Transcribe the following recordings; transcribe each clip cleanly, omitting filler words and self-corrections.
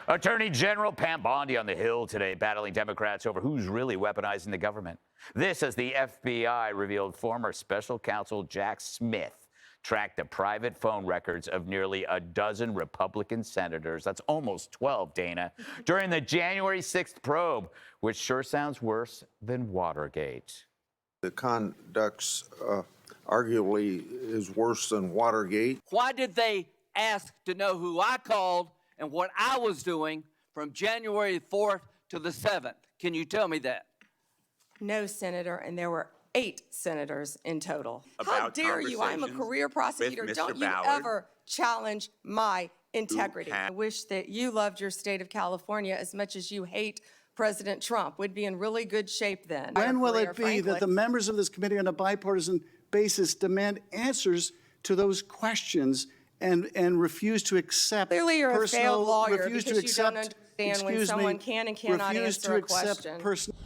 Attorney General Pam Bondi on the Hill today battling Democrats over who's really weaponizing the government. This as the FBI revealed former special counsel Jack Smith tracked the private phone records of nearly a dozen Republican senators. That's almost 12, Dana, during the January 6th probe, which sure sounds worse than Watergate. The conduct's arguably is worse than Watergate. Why did they ask to know who I called and what I was doing from January 4th to the 7th? Can you tell me that? No, Senator, and there were 8 senators in total. How About dare you? I'm a career prosecutor. Mr. Don't you Ballard, ever challenge my integrity. I wish that you loved your state of California as much as you hate President Trump. We'd be in really good shape then. When will it be Frankly. that the members of this committee on a bipartisan basis demand answers to those questions and refuse to accept Clearly you're a personal, failed lawyer refuse because to you don't accept, understand when excuse someone me, can and cannot refuse answer to a accept question. personal.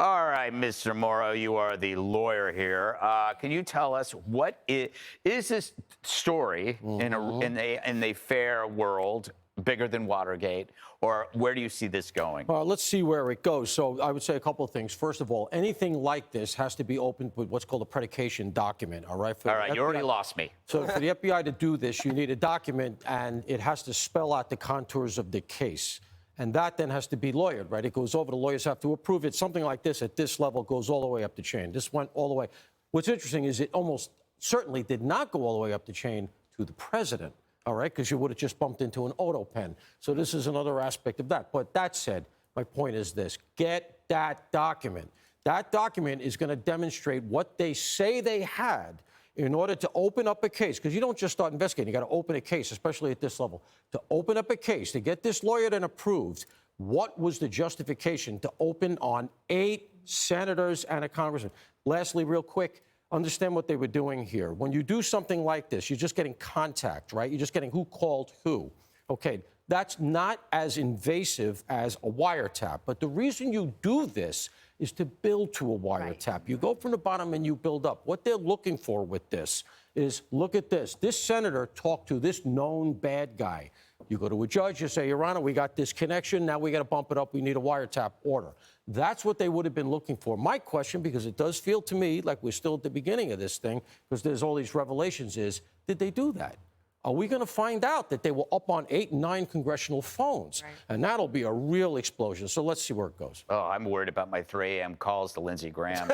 All right, Mr. Morrow, you are the lawyer here. Can you tell us what is this story in a fair world bigger than Watergate, or where do you see this going? Let's see where it goes. So I would say a couple of things. First of all, anything like this has to be opened with what's called a predication document, all right? All right, you already lost me. So for the FBI to do this, you need a document, and it has to spell out the contours of the case. And that then has to be lawyered, right? It goes over, the lawyers have to approve it. Something like this at this level goes all the way up the chain. This went all the way. What's interesting is it almost certainly did not go all the way up the chain to the president, all right? Because you would have just bumped into an auto pen. So this is another aspect of that. But that said, my point is this: get that document. That document is going to demonstrate what they say they had in order to open up a case, because you don't just start investigating, you got to open a case, especially at this level. To open up a case, to get this lawyered and approved, what was the justification to open on 8 senators and a congressman? Lastly, real quick, understand what they were doing here. When you do something like this, you're just getting contact, right? You're just getting who called who. Okay, that's not as invasive as a wiretap, but the reason you do this is to build to a wiretap. Right. You go from the bottom and you build up. What they're looking for with this is, look at this. This senator talked to this known bad guy. You go to a judge, you say, Your Honor, we got this connection. Now we got to bump it up. We need a wiretap order. That's what they would have been looking for. My question, because it does feel to me like we're still at the beginning of this thing, because there's all these revelations, is, did they do that? Are we going to find out that they were up on 8 and 9 congressional phones? Right. And that'll be a real explosion. So let's see where it goes. Oh, I'm worried about my 3 a.m. calls to Lindsey Graham.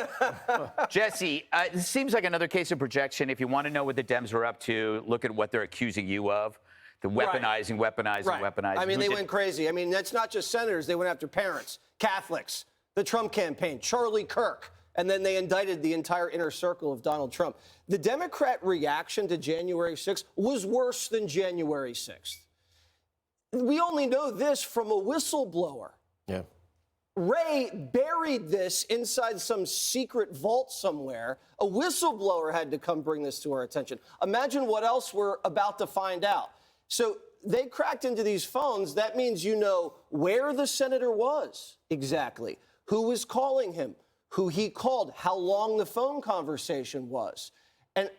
Jesse, it seems like another case of projection. If you want to know what the Dems are up to, look at what they're accusing you of. The weaponizing. I mean, they went crazy. I mean, that's not just senators. They went after parents, Catholics, the Trump campaign, Charlie Kirk. And then they indicted the entire inner circle of Donald Trump. The Democrat reaction to January 6th was worse than January 6th. We only know this from a whistleblower. Yeah. Ray buried this inside some secret vault somewhere. A whistleblower had to come bring this to our attention. Imagine what else we're about to find out. So they cracked into these phones. That means you know where the senator was exactly, who was calling him, who he called, how long the phone conversation was. And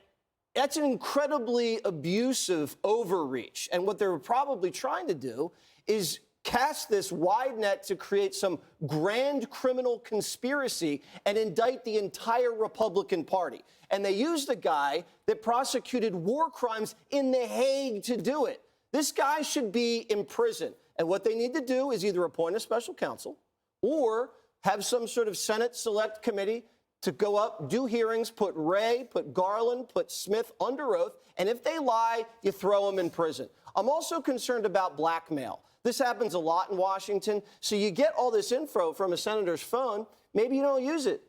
that's an incredibly abusive overreach. And what they're probably trying to do is cast this wide net to create some grand criminal conspiracy and indict the entire Republican Party. And they used a guy that prosecuted war crimes in The Hague to do it. This guy should be in prison. And what they need to do is either appoint a special counsel or have some sort of Senate Select Committee to go up, do hearings, put Ray, put Garland, put Smith under oath, and if they lie, you throw them in prison. I'm also concerned about blackmail. This happens a lot in Washington, so you get all this info from a senator's phone, maybe you don't use it.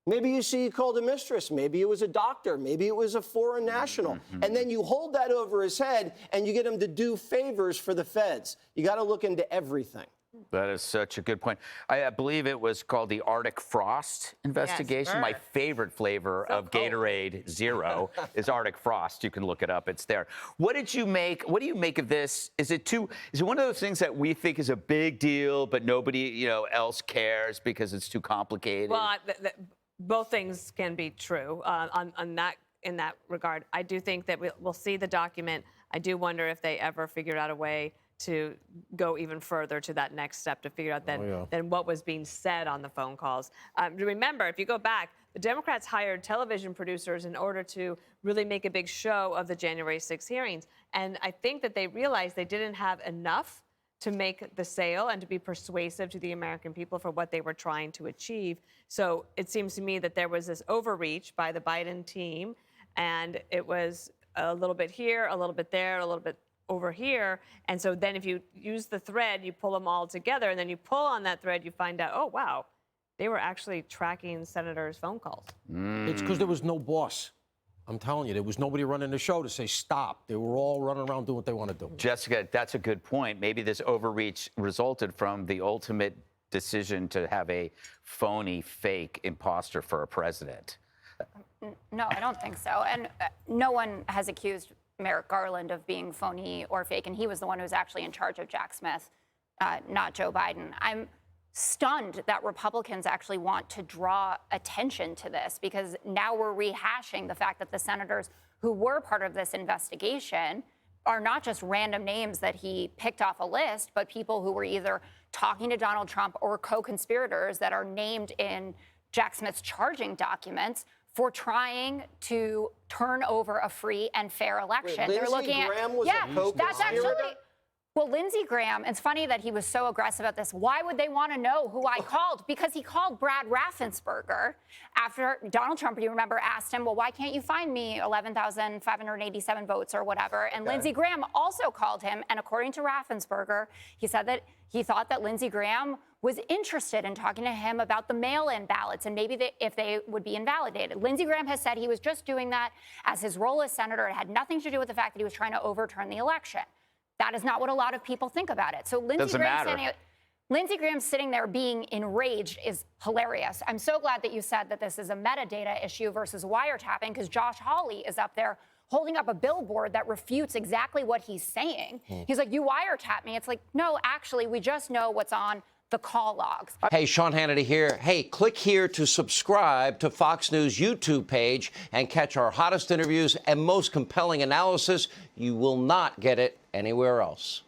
Maybe you see he called a mistress, maybe it was a doctor, maybe it was a foreign national, and then you hold that over his head and you get him to do favors for the feds. You got to look into everything. That is such a good point. I believe it was called the Arctic Frost investigation. Yes, my favorite flavor of Gatorade Zero is Arctic Frost. You can look it up. It's there. What do you make of this? Is it one of those things that we think is a big deal, but nobody, else cares because it's too complicated? Well, both things can be true in that regard. I do think that we'll see the document. I do wonder if they ever figured out a way to go even further to that next step to figure out then what was being said on the phone calls. Remember, if you go back, the Democrats hired television producers in order to really make a big show of the January 6 hearings. And I think that they realized they didn't have enough to make the sale and to be persuasive to the American people for what they were trying to achieve. So it seems to me that there was this overreach by the Biden team, and it was a little bit here, a little bit there, a little bit over here. And so then if you use the thread, you pull them all together, and then you pull on that thread, you find out, oh, wow, they were actually tracking senators' phone calls. It's because there was no boss. I'm telling you, there was nobody running the show to say stop. They were all running around doing what they want to do. Jessica, that's a good point. Maybe this overreach resulted from the ultimate decision to have a phony, fake imposter for a president. No, I don't think so. And no one has accused Merrick Garland of being phony or fake, and he was the one who was actually in charge of Jack Smith, not Joe Biden. I'm stunned that Republicans actually want to draw attention to this, because now we're rehashing the fact that the senators who were part of this investigation are not just random names that he picked off a list, but people who were either talking to Donald Trump or co-conspirators that are named in Jack Smith's charging documents for trying to turn over a free and fair election. Wait, Lindsey Graham was a co-conspirator? That's actually. Well, Lindsey Graham, it's funny that he was so aggressive at this. Why would they want to know who I called? Because he called Brad Raffensperger after Donald Trump, you remember, asked him, well, why can't you find me 11,587 votes or whatever? And Lindsey Graham also called him. And according to Raffensperger, he said that he thought that Lindsey Graham was interested in talking to him about the mail-in ballots and maybe if they would be invalidated. Lindsey Graham has said he was just doing that as his role as senator. It had nothing to do with the fact that he was trying to overturn the election. That is not what a lot of people think about it. So Lindsey Graham sitting there being enraged is hilarious. I'm so glad that you said that this is a metadata issue versus wiretapping, because Josh Hawley is up there holding up a billboard that refutes exactly what he's saying. He's like, you wiretap me. It's like, no, actually, we just know what's on the call logs. Hey, Sean Hannity here. Hey, click here to subscribe to Fox News YouTube page and catch our hottest interviews and most compelling analysis. You will not get it anywhere else.